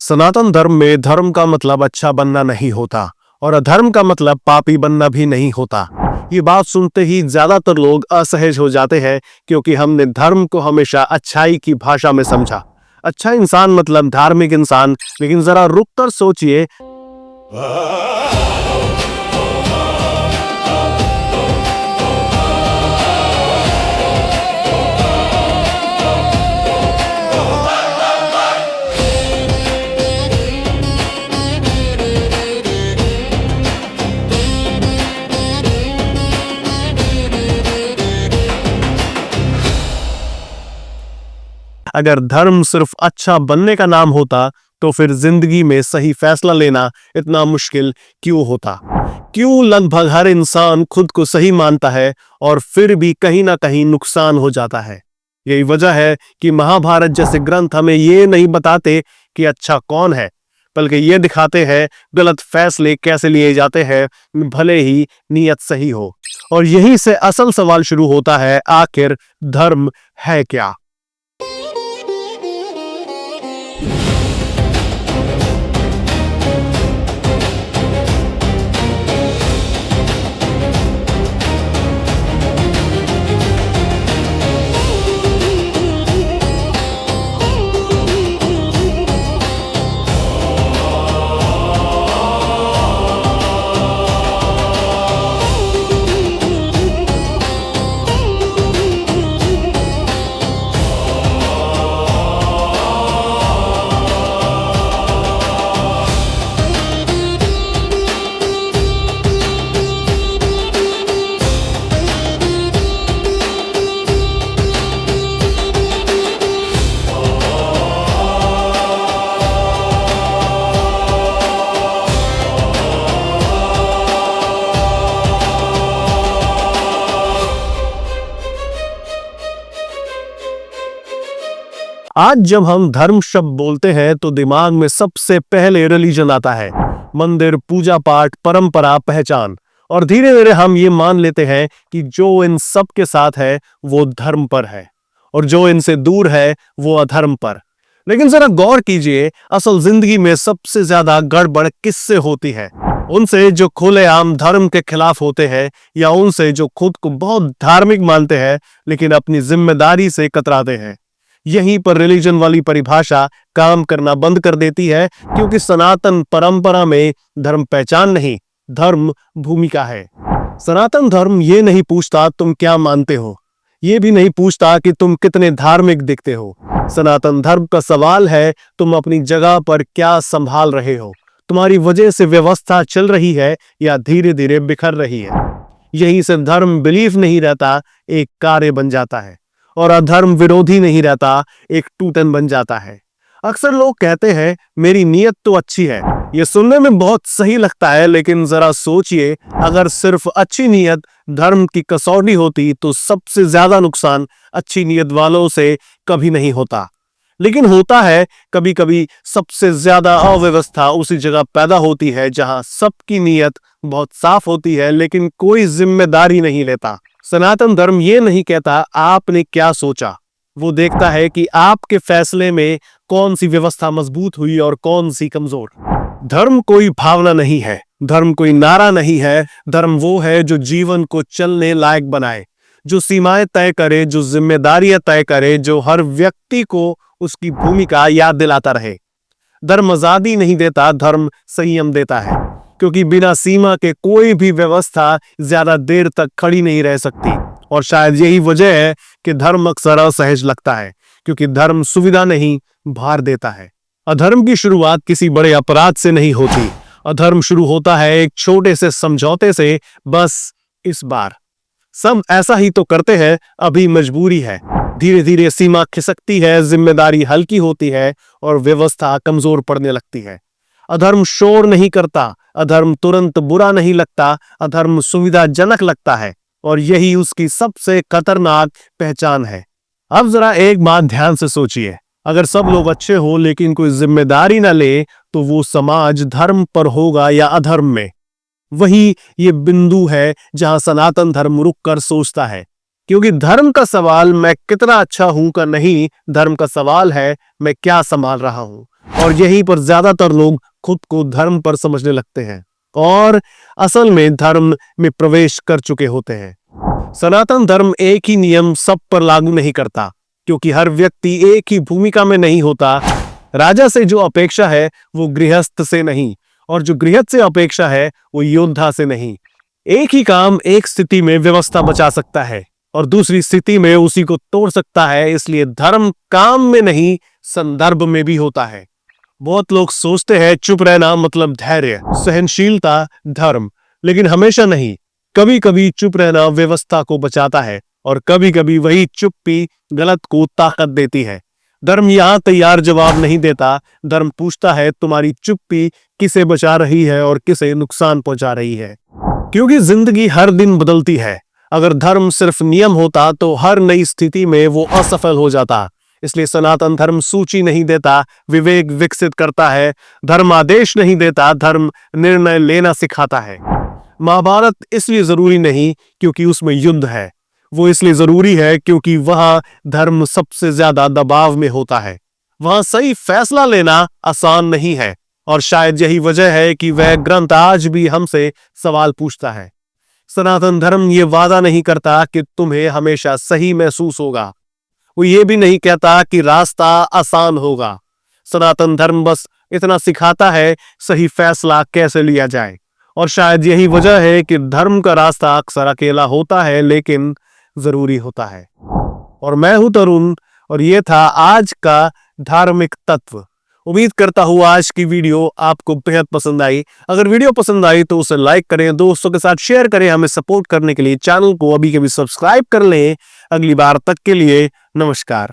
सनातन धर्म में धर्म का मतलब अच्छा बनना नहीं होता और अधर्म का मतलब पापी बनना भी नहीं होता। ये बात सुनते ही ज्यादातर लोग असहज हो जाते हैं क्योंकि हमने धर्म को हमेशा अच्छाई की भाषा में समझा। अच्छा इंसान मतलब धार्मिक इंसान, लेकिन जरा रुक कर सोचिए। अगर धर्म सिर्फ अच्छा बनने का नाम होता तो फिर जिंदगी में सही फैसला लेना इतना मुश्किल क्यों होता? क्यों लगभग हर इंसान खुद को सही मानता है और फिर भी कहीं ना कहीं नुकसान हो जाता है? यही वजह है कि महाभारत जैसे ग्रंथ हमें ये नहीं बताते कि अच्छा कौन है, बल्कि ये दिखाते हैं गलत फैसले कैसे लिए जाते हैं, भले ही नीयत सही हो। और यहीं से असल सवाल शुरू होता है, आखिर धर्म है क्या? आज जब हम धर्म शब्द बोलते हैं तो दिमाग में सबसे पहले रिलीजन आता है। मंदिर, पूजा पाठ, परंपरा, पहचान। और धीरे धीरे हम ये मान लेते हैं कि जो इन सब के साथ है वो धर्म पर है और जो इनसे दूर है वो अधर्म पर। लेकिन जरा गौर कीजिए, असल जिंदगी में सबसे ज्यादा गड़बड़ किससे होती है? उनसे जो खुलेआम धर्म के खिलाफ होते हैं या उनसे जो खुद को बहुत धार्मिक मानते हैं लेकिन अपनी जिम्मेदारी से कतराते हैं? यहीं पर रिलीजन वाली परिभाषा काम करना बंद कर देती है, क्योंकि सनातन परंपरा में धर्म पहचान नहीं, धर्म भूमिका है। सनातन धर्म ये नहीं पूछता तुम क्या मानते हो, ये भी नहीं पूछता कि तुम कितने धार्मिक दिखते हो। सनातन धर्म का सवाल है तुम अपनी जगह पर क्या संभाल रहे हो, तुम्हारी वजह से व्यवस्था चल रही है या धीरे धीरे बिखर रही है। यही से धर्म बिलीफ नहीं रहता, एक कार्य बन जाता है, और अधर्म विरोधी नहीं रहता, एक टूटन बन जाता है। अक्सर लोग कहते हैं मेरी नीयत तो अच्छी है। ये सुनने में बहुत सही लगता है, लेकिन जरा सोचिए, अगर सिर्फ अच्छी नीयत धर्म की कसौटी होती तो सबसे ज्यादा नुकसान अच्छी नीयत वालों से कभी नहीं होता। लेकिन होता है कभी कभी। सबसे ज्यादा अव्यवस्था उसी जगह पैदा होती है जहां सबकी नीयत बहुत साफ होती है लेकिन कोई जिम्मेदारी नहीं लेता। सनातन धर्म ये नहीं कहता आपने क्या सोचा, वो देखता है कि आपके फैसले में कौन सी व्यवस्था मजबूत हुई और कौन सी कमजोर। धर्म कोई भावना नहीं है, धर्म कोई नारा नहीं है। धर्म वो है जो जीवन को चलने लायक बनाए, जो सीमाएं तय करे, जो जिम्मेदारियां तय करे, जो हर व्यक्ति को उसकी भूमिका याद दिलाता रहे। धर्म आजादी नहीं देता, धर्म संयम देता है, क्योंकि बिना सीमा के कोई भी व्यवस्था ज्यादा देर तक खड़ी नहीं रह सकती। और शायद यही वजह है कि धर्म अक्सर असहज लगता है, क्योंकि धर्म सुविधा नहीं, भार देता है। अधर्म की शुरुआत किसी बड़े अपराध से नहीं होती। अधर्म शुरू होता है एक छोटे से समझौते से, बस इस बार सब ऐसा ही तो करते हैं, अभी मजबूरी है। धीरे धीरे सीमा खिसकती है, जिम्मेदारी हल्की होती है और व्यवस्था कमजोर पड़ने लगती है। अधर्म शोर नहीं करता, अधर्म तुरंत बुरा नहीं लगता, अधर्म सुविधाजनक लगता है, और यही उसकी सबसे खतरनाक पहचान है। अब जरा एक बात ध्यान से सोचिए, अगर सब लोग अच्छे हो लेकिन कोई जिम्मेदारी ना ले तो वो समाज धर्म पर होगा या अधर्म में? वही ये बिंदु है जहां सनातन धर्म रुक कर सोचता है, क्योंकि धर्म का सवाल मैं कितना अच्छा हूं का नहीं, धर्म का सवाल है मैं क्या संभाल रहा हूं। और यहीं पर ज्यादातर लोग खुद को धर्म पर समझने लगते हैं और असल में धर्म में प्रवेश कर चुके होते हैं। सनातन धर्म एक ही नियम सब पर लागू नहीं करता, क्योंकि हर व्यक्ति एक ही भूमिका में नहीं होता। राजा से जो अपेक्षा है वो गृहस्थ से नहीं, और जो गृहस्थ से अपेक्षा है वो योद्धा से नहीं। एक ही काम एक स्थिति में व्यवस्था बचा सकता है और दूसरी स्थिति में उसी को तोड़ सकता है। इसलिए धर्म काम में नहीं, संदर्भ में भी होता है। बहुत लोग सोचते हैं चुप रहना मतलब धैर्य, सहनशीलता, धर्म, लेकिन हमेशा नहीं। कभी कभी चुप रहना व्यवस्था को बचाता है और कभी कभी वही चुप्पी गलत को ताकत देती है। धर्म यहां तैयार जवाब नहीं देता। धर्म पूछता है तुम्हारी चुप्पी किसे बचा रही है और किसे नुकसान पहुंचा रही है, क्योंकि जिंदगी हर दिन बदलती है। अगर धर्म सिर्फ नियम होता तो हर नई स्थिति में वो असफल हो जाता। इसलिए सनातन धर्म सूची नहीं देता, विवेक विकसित करता है। धर्म आदेश नहीं देता, धर्म निर्णय लेना सिखाता है। महाभारत इसलिए जरूरी नहीं क्योंकि उसमें युद्ध है, वो इसलिए जरूरी है क्योंकि वहां धर्म सबसे ज्यादा दबाव में होता है। वहां सही फैसला लेना आसान नहीं है, और शायद यही वजह है कि वह ग्रंथ आज भी हमसे सवाल पूछता है। सनातन धर्म ये वादा नहीं करता कि तुम्हें हमेशा सही महसूस होगा। वो ये भी नहीं कहता कि रास्ता आसान होगा। सनातन धर्म बस इतना सिखाता है सही फैसला कैसे लिया जाए। और शायद यही वजह है कि धर्म का रास्ता अक्सर अकेला होता है लेकिन जरूरी होता है। और मैं हूं तरुण, और ये था आज का धार्मिक तत्व। उम्मीद करता हूं आज की वीडियो आपको बेहद पसंद आई। अगर वीडियो पसंद आई तो उसे लाइक करें, दोस्तों के साथ शेयर करें। हमें सपोर्ट करने के लिए चैनल को अभी के भी सब्सक्राइब कर लें। अगली बार तक के लिए नमस्कार।